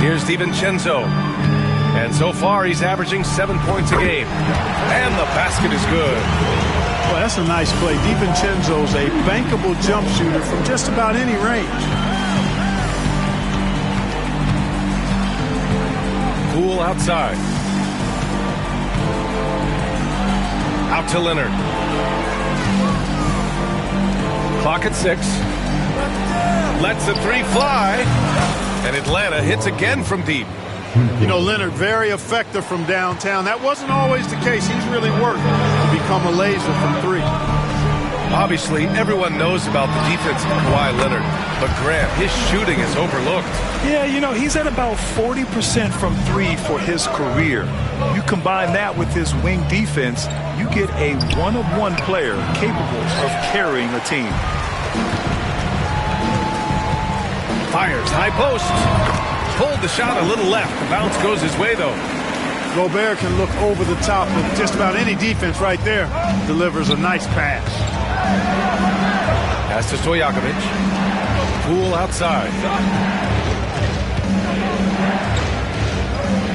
Here's DiVincenzo. And so far, he's averaging 7 points a game. And the basket is good. Well, that's a nice play. DiVincenzo's a bankable jump shooter from just about any range. Poole outside. Out to Leonard. Clock at 6. Lets the three fly. And Atlanta hits again from deep. You know, Leonard, very effective from downtown. That wasn't always the case. He's really worked to become a laser from 3. Obviously, everyone knows about the defense of Kawhi Leonard. But Grant, his shooting is overlooked. Yeah, you know, he's at about 40% from 3 for his career. You combine that with his wing defense, you get a one-of-one player capable of carrying a team. Fires, high post. Pulled the shot a little left. The bounce goes his way, though. Gobert can look over the top of just about any defense right there. Delivers a nice pass. Pass to Stojakovic. Poole outside.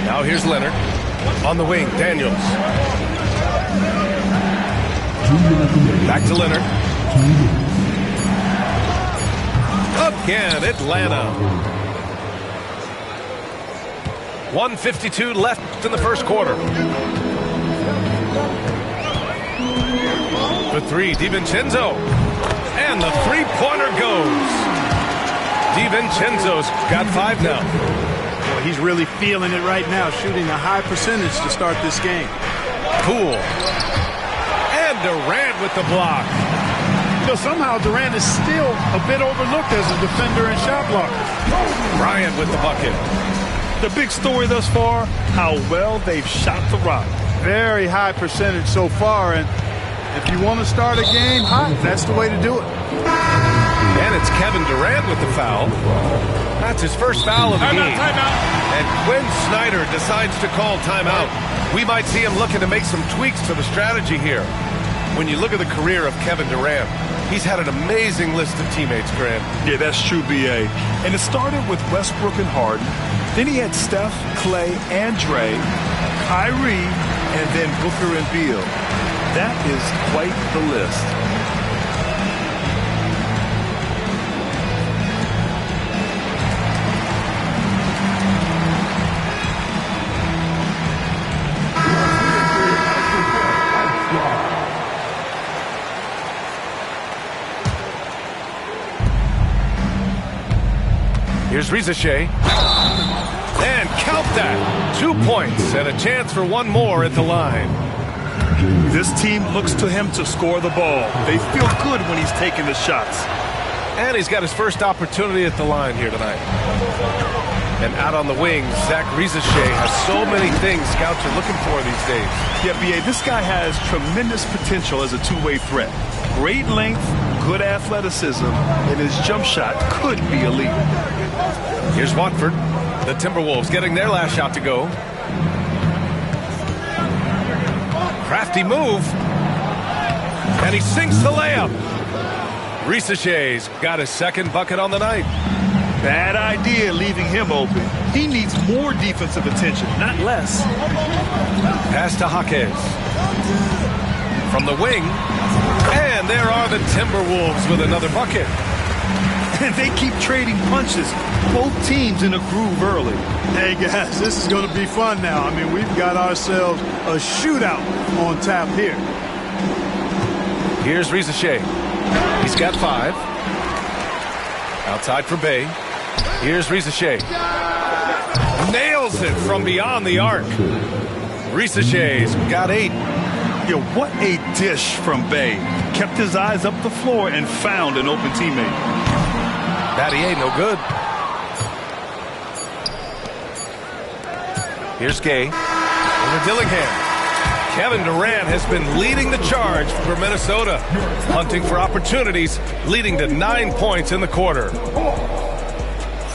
Now here's Leonard. On the wing, Daniels. Back to Leonard. Again, Atlanta. 1:52 left in the first quarter. The three, DiVincenzo. And the three-pointer goes. DiVincenzo's got 5 now. Well, he's really feeling it right now, shooting a high percentage to start this game. Poole. And Durant with the block. You know, somehow Durant is still a bit overlooked as a defender and shot blocker. Bryant with the bucket. The big story thus far, how well they've shot the rock. Very high percentage so far, and if you want to start a game hot, that's the way to do it. And it's Kevin Durant with the foul. That's his first foul of the game. Timeout. And Quinn Snyder decides to call timeout. We might see him looking to make some tweaks to the strategy here. When you look at the career of Kevin Durant, he's had an amazing list of teammates, Grant. Yeah, that's true, B.A. And it started with Westbrook and Harden. Then he had Steph, Clay, and Dre, Kyrie, and then Booker and Beal. That is quite the list. Here's Riza Shea. And count that. 2 points and a chance for one more at the line. This team looks to him to score the ball. They feel good when he's taking the shots. And he's got his first opportunity at the line here tonight. And out on the wing, Zach Riza Shea has so many things scouts are looking for these days. Yeah, B.A., this guy has tremendous potential as a two-way threat. Great length, good athleticism, and his jump shot could be elite. Here's Watford. The Timberwolves getting their last shot to go. Crafty move. And he sinks the layup. Riza Shea's got his second bucket on the night. Bad idea leaving him open. He needs more defensive attention, not less. Pass to Jaquez. From the wing. And there are the Timberwolves with another bucket. And they keep trading punches. Both teams in a groove early. Hey, guys, this is going to be fun now. I mean, we've got ourselves a shootout on tap here. Here's Riza Shea. He's got 5. Outside for Bey. Here's Riza Shea. Nails it from beyond the arc. Riza Shea's got 8. Yeah, what a dish from Bey. Kept his eyes up the floor and found an open teammate. Battier, no good. Here's Gay. Over Dillingham. Kevin Durant has been leading the charge for Minnesota. Hunting for opportunities, leading to 9 points in the quarter.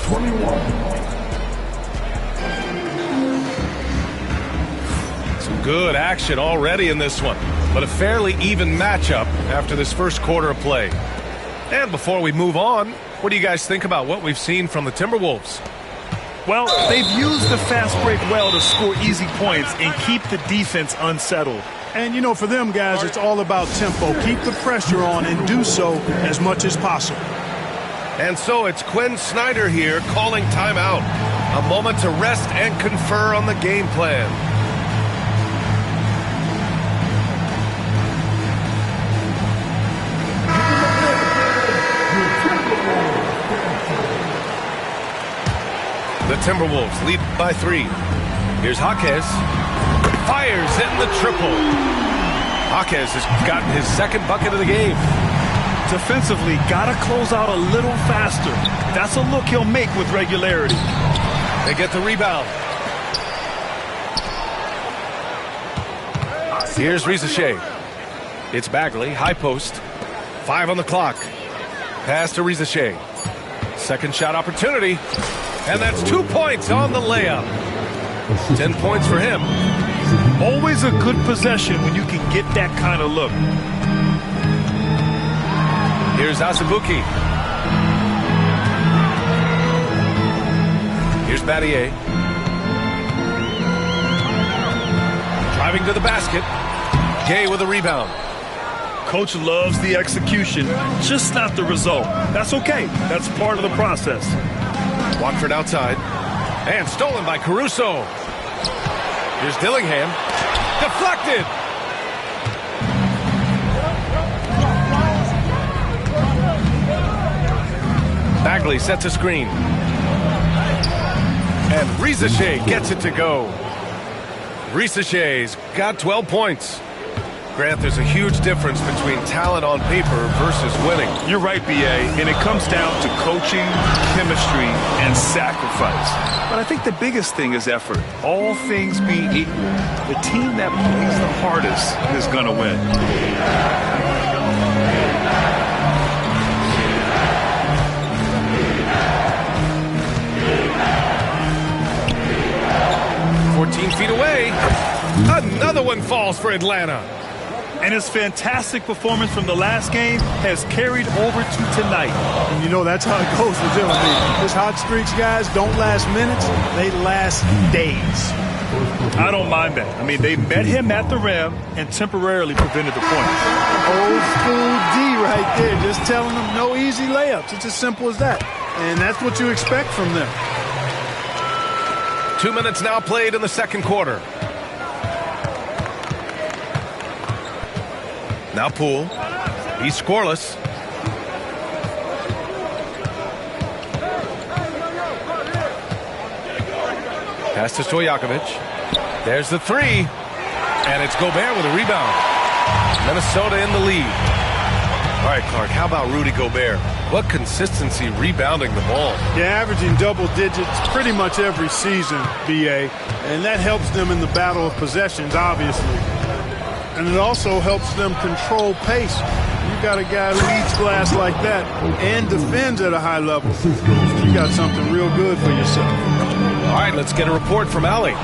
21. Some good action already in this one, but a fairly even matchup after this first quarter of play. And before we move on, what do you guys think about what we've seen from the Timberwolves? Well, they've used the fast break well to score easy points and keep the defense unsettled. And, you know, for them, guys, it's all about tempo. Keep the pressure on and do so as much as possible. And so it's Quinn Snyder here calling timeout. A moment to rest and confer on the game plan. The Timberwolves lead by 3. Here's Jaquez. Fires in the triple. Jaquez has gotten his second bucket of the game. Defensively, got to close out a little faster. That's a look he'll make with regularity. They get the rebound. Here's Riza Shea. It's Bagley, high post. 5 on the clock. Pass to Riza Shea. Second shot opportunity. And that's 2 points on the layup. 10 points for him. Always a good possession when you can get that kind of look. Here's Azubuike. Here's Battier. Driving to the basket. Gay with a rebound. Coach loves the execution, just not the result. That's okay. That's part of the process. Watford outside. And stolen by Caruso. Here's Dillingham. Deflected. Bagley sets a screen. And Riza Shea gets it to go. Riza Shea's got 12 points. Grant, there's a huge difference between talent on paper versus winning. You're right, B.A., and it comes down to coaching, chemistry, and sacrifice. But I think the biggest thing is effort. All things being equal, the team that plays the hardest is going to win. Feet away. Another one falls for Atlanta. And his fantastic performance from the last game has carried over to tonight. And you know, that's how it goes with them. I mean, his hot streaks, guys, don't last minutes. They last days. I don't mind that. I mean, they met him at the rim and temporarily prevented the points. Old school D right there, just telling them no easy layups. It's as simple as that. And that's what you expect from them. 2 minutes now played in the second quarter. Now Poole. He's scoreless. Pass to Stojakovic. There's the 3. And it's Gobert with a rebound. Minnesota in the lead. All right, Clark, how about Rudy Gobert? What consistency rebounding the ball. Yeah, averaging double digits pretty much every season, B.A., and that helps them in the battle of possessions, obviously. And it also helps them control pace. You got a guy who eats glass like that and defends at a high level. You got something real good for yourself. All right, let's get a report from Allie.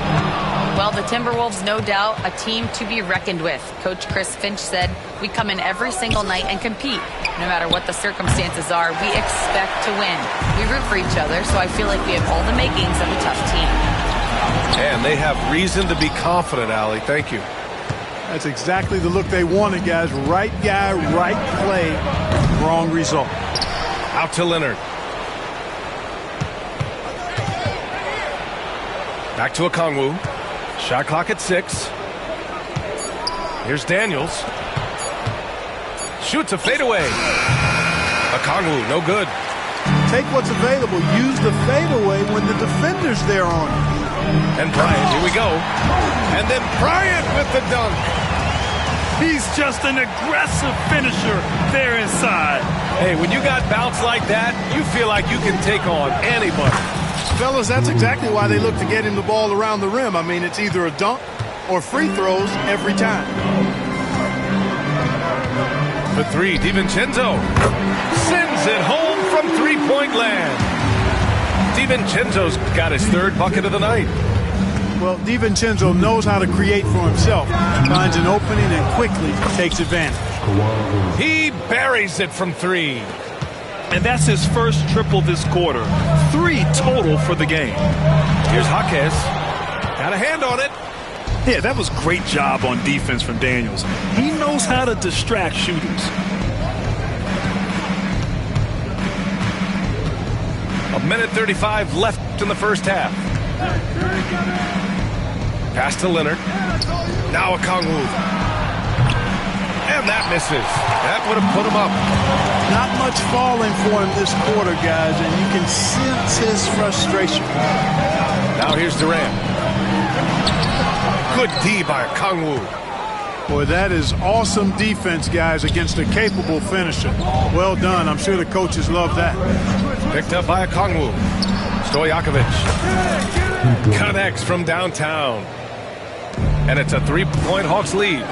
Well, the Timberwolves, no doubt, a team to be reckoned with. Coach Chris Finch said, we come in every single night and compete. No matter what the circumstances are, we expect to win. We root for each other, so I feel like we have all the makings of a tough team. And they have reason to be confident, Allie. Thank you. That's exactly the look they wanted, guys. Right guy, right play, wrong result. Out to Leonard. Back to Okongwu. Shot clock at 6. Here's Daniels. Shoots a fadeaway. Okongwu, no good. Take what's available. Use the fadeaway when the defender's there on it. And Bryant, here we go. And then Bryant with the dunk. He's just an aggressive finisher there inside. Hey, when you got bounce like that, you feel like you can take on anybody. Fellas, that's exactly why they look to get him the ball around the rim. I mean, it's either a dunk or free throws every time. For 3, DiVincenzo sends it home from three-point land. DiVincenzo's got his 3rd bucket of the night. Well, DiVincenzo knows how to create for himself. Finds an opening and quickly takes advantage. He buries it from 3. And that's his first triple this quarter. 3 total for the game. Here's Jaquez. Got a hand on it. Yeah, that was great job on defense from Daniels. He knows how to distract shooters. A minute 35 left in the first half. Pass to Leonard. Now Okongwu. And that misses. That would have put him up. Not much falling for him this quarter, guys, and you can sense his frustration. Now here's Durant. Good D by Okongwu. Boy, that is awesome defense, guys, against a capable finisher. Well done. I'm sure the coaches love that. Picked up by Okongwu. Stojakovic connects from downtown. And it's a 3-point Hawks lead.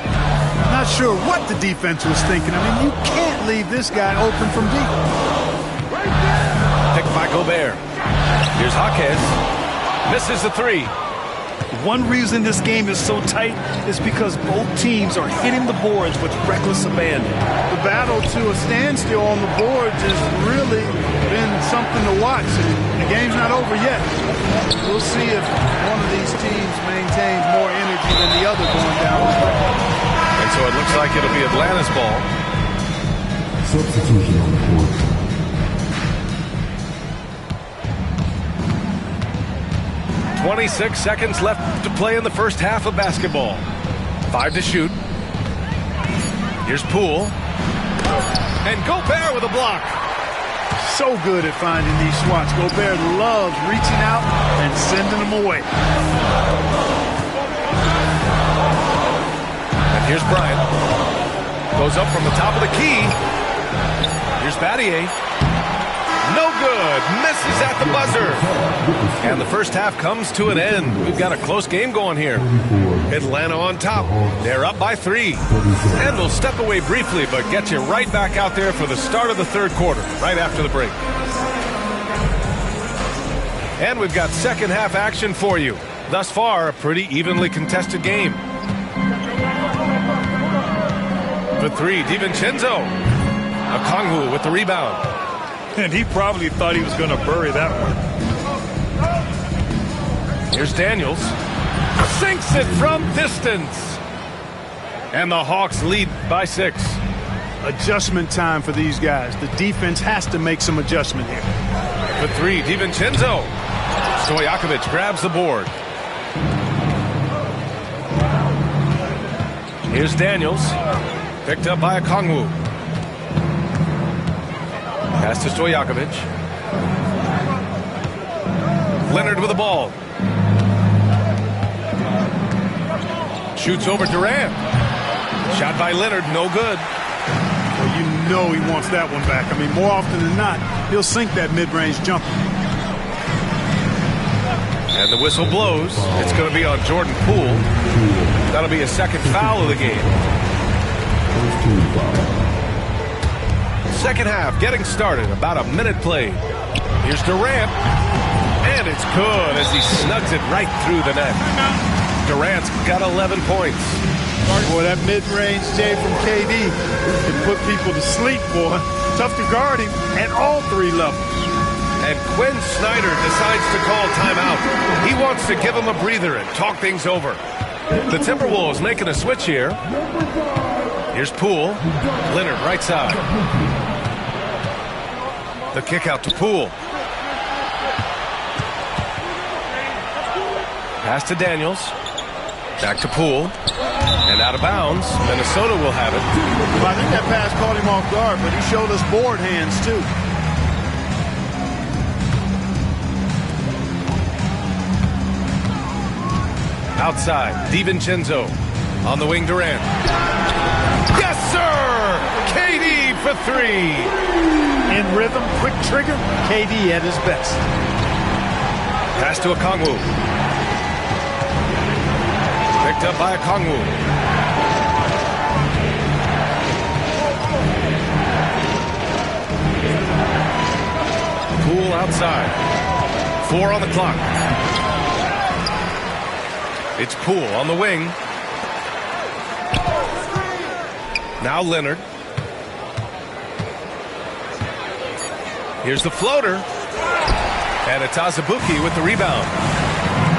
Not sure what the defense was thinking. I mean, you can't leave this guy open from deep. Picked by Gobert. Here's Jaquez. Misses the 3. One reason this game is so tight is because both teams are hitting the boards with reckless abandon. The battle to a standstill on the boards has really been something to watch. And the game's not over yet. We'll see if one of these teams maintains more energy than the other going down the stretch. And so it looks like it'll be Atlanta's ball. Substitution on the court. 26 seconds left to play in the first half of basketball. 5 to shoot. Here's Poole. And Gobert with a block. So good at finding these swats. Gobert loves reaching out and sending them away. And here's Bryant. Goes up from the top of the key. Here's Battier. No good. Misses at the buzzer. And the first half comes to an end. We've got a close game going here. Atlanta on top. They're up by 3. And we'll step away briefly, but get you right back out there for the start of the third quarter, right after the break. And we've got second half action for you. Thus far, a pretty evenly contested game. For 3, DiVincenzo. Okongwu with the rebound. And he probably thought he was going to bury that one. Here's Daniels. Sinks it from distance. And the Hawks lead by 6. Adjustment time for these guys. The defense has to make some adjustment here. For 3, DiVincenzo. Stojakovic grabs the board. Here's Daniels. Picked up by Okongwu. Pass to Stojakovic. Leonard with the ball. Shoots over Durant. Shot by Leonard, no good. Well, you know he wants that one back. I mean, more often than not, he'll sink that mid-range jumper. And the whistle blows. It's going to be on Jordan Poole. That'll be a second foul of the game. Second half getting started. About a minute played. Here's Durant. And it's good as he snugs it right through the net. Durant's got 11 points. Boy, that mid-range J from KD can put people to sleep, boy. Tough to guard him at all 3 levels. And Quinn Snyder decides to call timeout. He wants to give him a breather and talk things over. The Timberwolves making a switch here. Here's Poole. Leonard right side. The kick out to Poole. Pass to Daniels. Back to Poole. And out of bounds. Minnesota will have it. Well, I think that pass caught him off guard, but he showed us board hands, too. Outside, DiVincenzo. On the wing, Durant. Yes, sir! KD for 3. In rhythm, quick trigger, KD at his best. Pass to Okongwu. Picked up by Okongwu. Poole outside. 4 on the clock. It's Poole on the wing. Now Leonard. Here's the floater. And it's Azubuike with the rebound.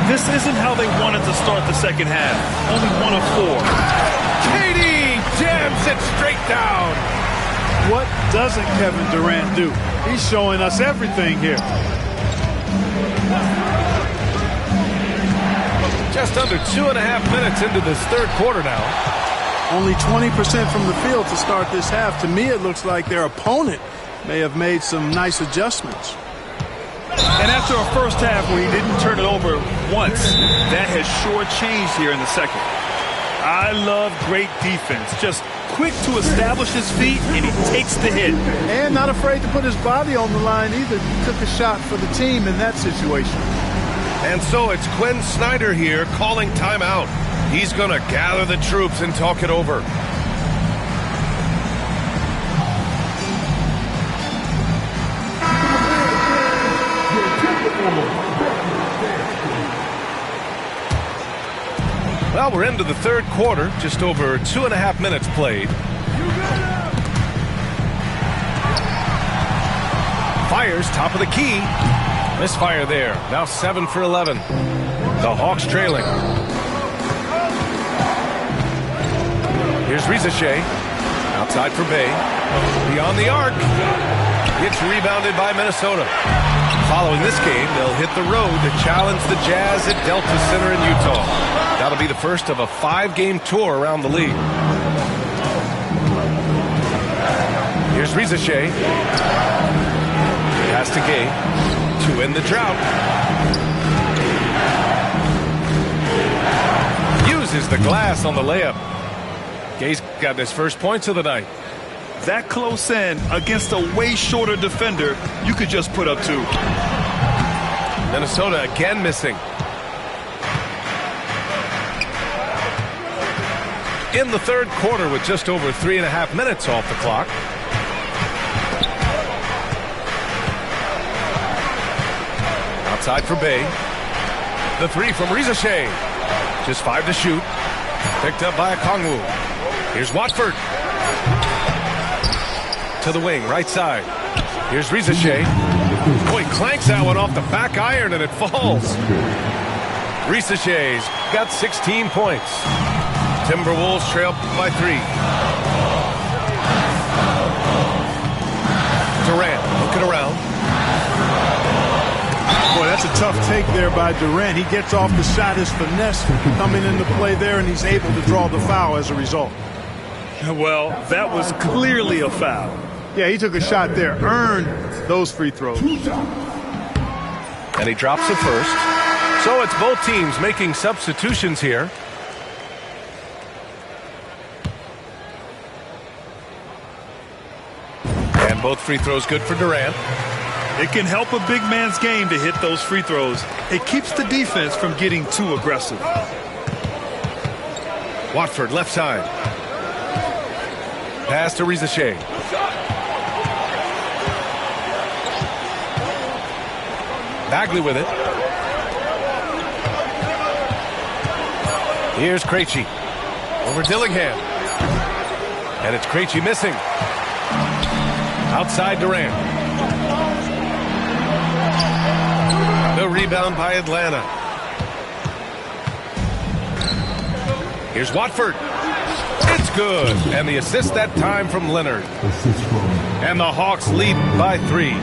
This isn't how they wanted to start the second half. Only 1 of 4. KD jams it straight down. What doesn't Kevin Durant do? He's showing us everything here. Just under 2.5 minutes into this third quarter now. Only 20% from the field to start this half. To me, it looks like their opponent may have made some nice adjustments. And after a first half where he didn't turn it over once, that has sure changed here in the second. I love great defense. Just quick to establish his feet, and he takes the hit. And not afraid to put his body on the line either. Took a shot for the team in that situation. And so it's Quinn Snyder here calling timeout. He's going to gather the troops and talk it over. Well, we're into the third quarter, just over 2.5 minutes played. Fires top of the key. Misfire there. Now 7 for 11. The Hawks trailing. Here's Risacher. Outside for Bay. Beyond the arc. It's rebounded by Minnesota. Following this game, they'll hit the road to challenge the Jazz at Delta Center in Utah. That'll be the first of a 5-game tour around the league. Here's Risacher. Pass to Gay to end the drought. Uses the glass on the layup. Gay's got his first points of the night. That close in against a way shorter defender, you could just put up 2. Minnesota again missing. In the third quarter with just over 3.5 minutes off the clock. Outside for Bay. The 3 from Risacher. Just 5 to shoot. Picked up by Okongwu. Here's Watford. To the wing, right side. Here's Risacher. Boy, clanks that one off the back iron and it falls. Risacher's got 16 points. Timberwolves trail by 3. Durant looking around. Boy, that's a tough take there by Durant. He gets off the shot, his finesse coming into play there, and he's able to draw the foul as a result. Well, that was clearly a foul. Yeah, he took a shot there, earned those free throws. And he drops the first. So it's both teams making substitutions here. And both free throws good for Durant. It can help a big man's game to hit those free throws. It keeps the defense from getting too aggressive. Watford left side. Pass to Risacher. Bagley with it. Here's Krejci. Over Dillingham. And it's Krejci missing. Outside Durant. The rebound by Atlanta. Here's Watford. It's good. And the assist that time from Leonard. And the Hawks lead by 3.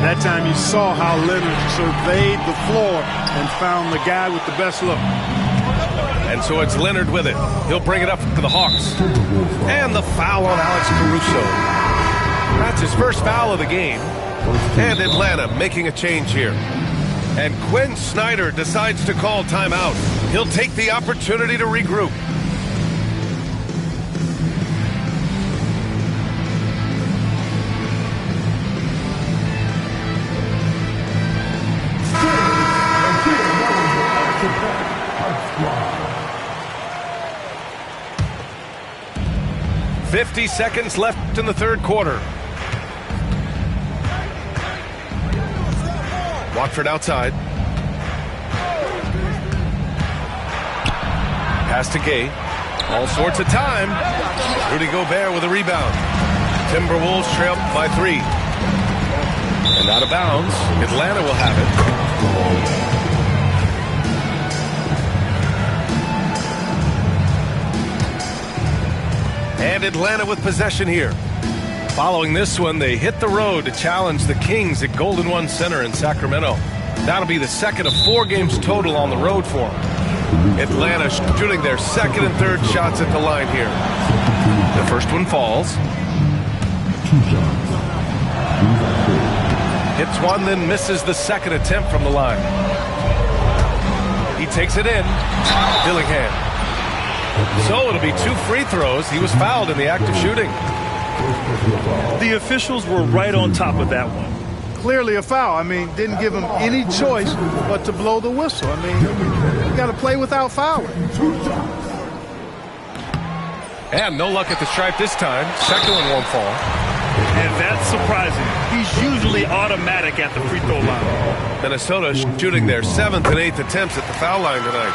That time you saw how Leonard surveyed the floor and found the guy with the best look. And so it's Leonard with it. He'll bring it up for the Hawks. And the foul on Alex Caruso. That's his first foul of the game. And Atlanta making a change here. And Quinn Snyder decides to call timeout. He'll take the opportunity to regroup. .50 seconds left in the third quarter. Watford outside. Pass to Gay. All sorts of time. Rudy Gobert with a rebound. Timberwolves trail by 3. And out of bounds. Atlanta will have it. And Atlanta with possession here. Following this one, they hit the road to challenge the Kings at Golden One Center in Sacramento. That'll be the second of 4 games total on the road for them. Atlanta shooting their second and third shots at the line here. The first one falls. Hits one, then misses the second attempt from the line. He takes it in. Dillingham. So it'll be 2 free throws. He was fouled in the act of shooting. The officials were right on top of that one. Clearly a foul. I mean, didn't give him any choice but to blow the whistle. I mean, you got to play without fouling. And no luck at the stripe this time. Second one won't fall. And that's surprising. He's usually automatic at the free throw line. Minnesota shooting their 7th and 8th attempts at the foul line tonight.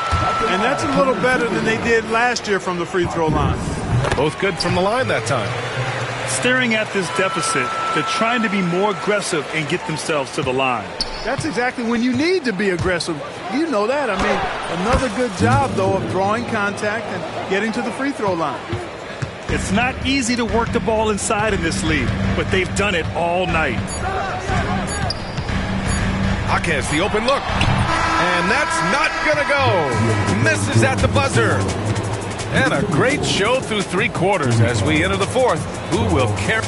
And that's a little better than they did last year from the free throw line. Both good from the line that time. Staring at this deficit, they're trying to be more aggressive and get themselves to the line. That's exactly when you need to be aggressive. You know that. I mean, another good job, though, of drawing contact and getting to the free throw line. It's not easy to work the ball inside in this league, but they've done it all night. Jaquez, the open look. And that's not going to go. Misses at the buzzer. And a great show through 3 quarters as we enter the 4th. Who will carry?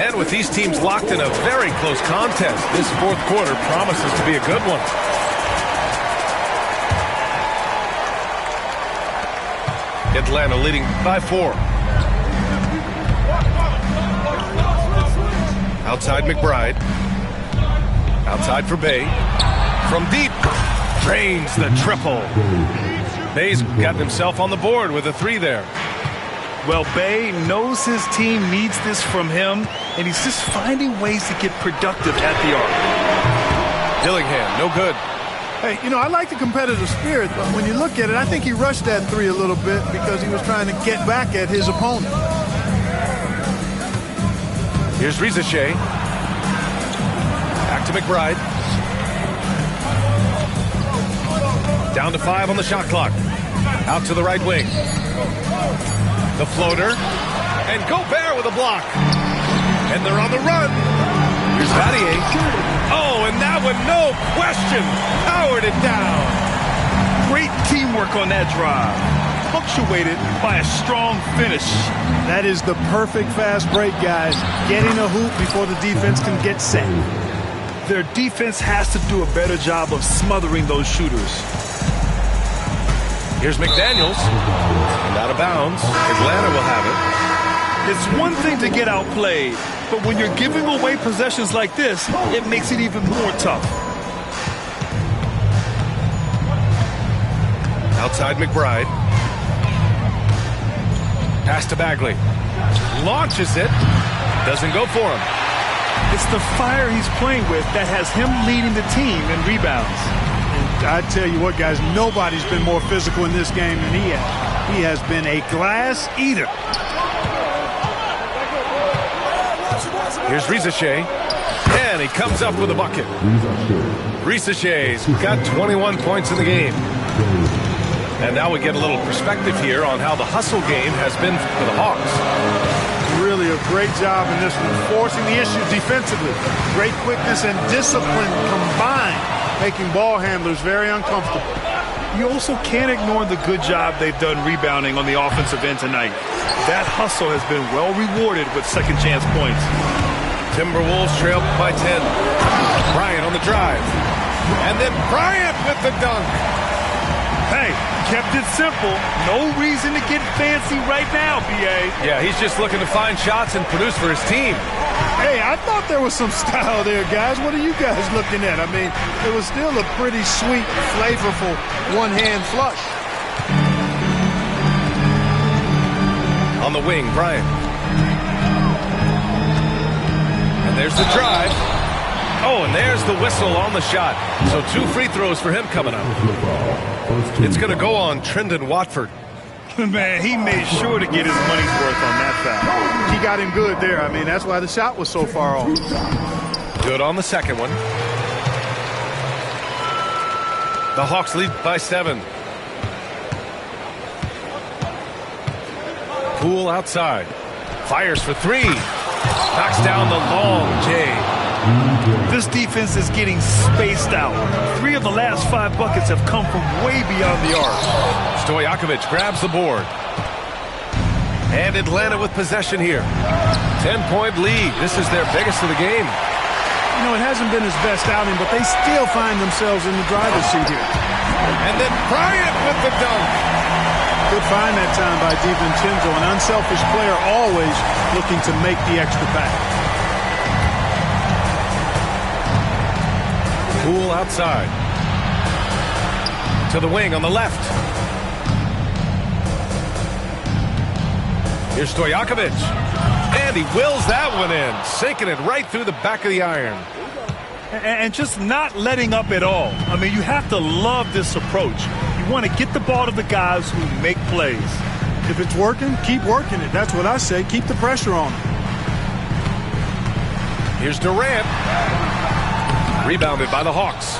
And with these teams locked in a very close contest, this 4th quarter promises to be a good one. Atlanta leading by 4. Outside McBride. Outside for Bey. From deep. Drains the triple. Bey's gotten himself on the board with a 3 there. Well, Bey knows his team needs this from him, and he's just finding ways to get productive at the arc. Dillingham, no good. Hey, you know, I like the competitive spirit, but when you look at it, I think he rushed that 3 a little bit because he was trying to get back at his opponent. Here's Rizachet. Back to McBride. Down to 5 on the shot clock. Out to the right wing. The floater. And Gobert with a block. And they're on the run. Here's Battier. Oh, and that one, no question, powered it down. Great teamwork on that drive. Punctuated by a strong finish. That is the perfect fast break, guys. Getting a hoop before the defense can get set. Their defense has to do a better job of smothering those shooters. Here's McDaniels. And out of bounds. Atlanta will have it. It's one thing to get outplayed, but when you're giving away possessions like this, it makes it even more tough. Outside McBride. Pass to Bagley. Launches it. Doesn't go for him. It's the fire he's playing with that has him leading the team in rebounds. And I tell you what, guys, nobody's been more physical in this game than he has. He has been a glass eater. Here's Rizachet. And he comes up with a bucket. Rizachet's got 21 points in the game. And now we get a little perspective here on how the hustle game has been for the Hawks. Really a great job in this one, forcing the issue defensively. Great quickness and discipline combined, making ball handlers very uncomfortable. You also can't ignore the good job they've done rebounding on the offensive end tonight. That hustle has been well rewarded with second chance points. Timberwolves trail by 10. Bryant on the drive. And then Bryant with the dunk. Hey, kept it simple. No reason to get fancy right now, B.A. Yeah, he's just looking to find shots and produce for his team. Hey, I thought there was some style there, guys. What are you guys looking at? I mean, it was still a pretty sweet, flavorful one-hand flush. On the wing, Bryant. And there's the drive. Oh, and there's the whistle on the shot. So 2 free throws for him coming up. It's going to go on Trendon Watford. Man, he made sure to get his money's worth on that foul. He got him good there. I mean, that's why the shot was so far off. Good on the second one. The Hawks lead by 7. Poole outside. Fires for 3. Knocks down the long J. This defense is getting spaced out. 3 of the last 5 buckets have come from way beyond the arc. Stojakovic grabs the board. And Atlanta with possession here. 10-point lead. This is their biggest of the game. You know, it hasn't been his best outing, but they still find themselves in the driver's seat here. And then Bryant with the dunk. Good find that time by DiVincenzo, an unselfish player always looking to make the extra pass. Poole outside. To the wing on the left. Here's Stojakovic. And he wills that one in, sinking it right through the back of the iron. And just not letting up at all. I mean, you have to love this approach. You want to get the ball to the guys who make plays. If it's working, keep working it. That's what I say. Keep the pressure on him. Here's Durant. Rebounded by the Hawks.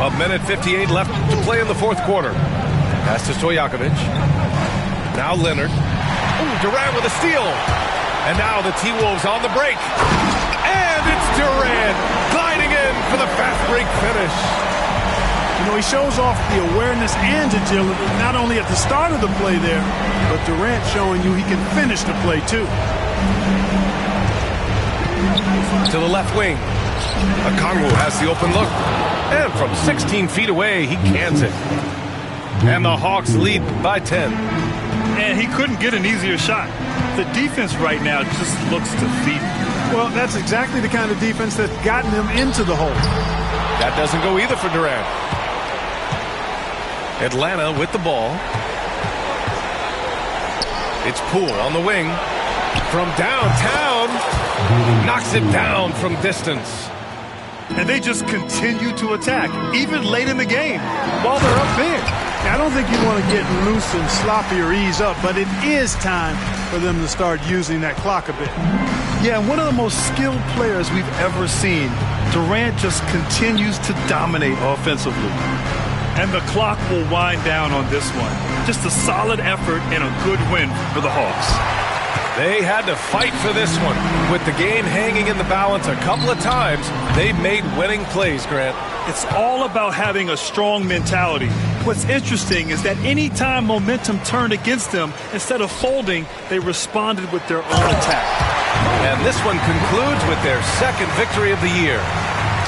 A minute 58 left to play in the fourth quarter. Pass to Stojakovic. Now Leonard. Ooh, Durant with a steal. And now the T-Wolves on the break. And it's Durant gliding in for the fast break finish. You know, he shows off the awareness and agility, not only at the start of the play there, but Durant showing you he can finish the play too. To the left wing. Okongwu has the open look. And from 16 feet away, he cans it. And the Hawks lead by 10. And he couldn't get an easier shot. The defense right now just looks defeated. Well, that's exactly the kind of defense that's gotten them into the hole. That doesn't go either for Durant. Atlanta with the ball. It's Poole on the wing. From downtown. Knocks it down from distance. And they just continue to attack, even late in the game, while they're up big. I don't think you want to get loose and sloppy or ease up, but it is time for them to start using that clock a bit. Yeah, one of the most skilled players we've ever seen. Durant just continues to dominate offensively. And the clock will wind down on this one. Just a solid effort and a good win for the Hawks. They had to fight for this one. With the game hanging in the balance a couple of times, they've made winning plays, Grant. It's all about having a strong mentality. What's interesting is that any time momentum turned against them, instead of folding, they responded with their own attack. And this one concludes with their second victory of the year.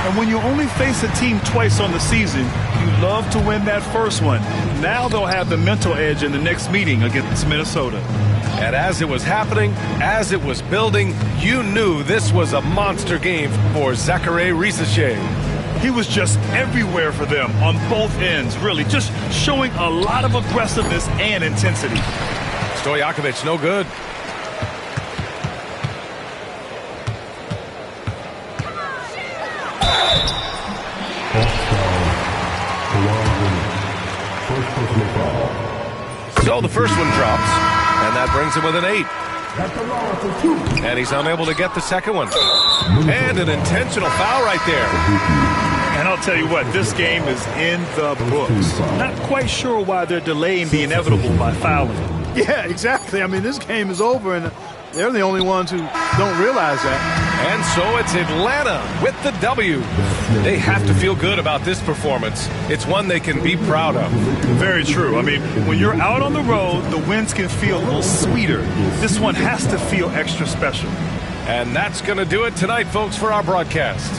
And when you only face a team twice on the season, you love to win that first one. Now they'll have the mental edge in the next meeting against Minnesota. And as it was happening, as it was building, you knew this was a monster game for Zaccharie Risacher. He was just everywhere for them on both ends, really, just showing a lot of aggressiveness and intensity. Stojakovic, no good. So the first one drops, and that brings him with an 8. And he's unable to get the second one. And an intentional foul right there. And I'll tell you what, this game is in the books. Not quite sure why they're delaying the inevitable by fouling. Yeah, exactly. I mean, this game is over, and they're the only ones who don't realize that. And so it's Atlanta with the W. They have to feel good about this performance. It's one they can be proud of. Very true. I mean, when you're out on the road, the wins can feel a little sweeter. This one has to feel extra special. And that's going to do it tonight, folks, for our broadcast.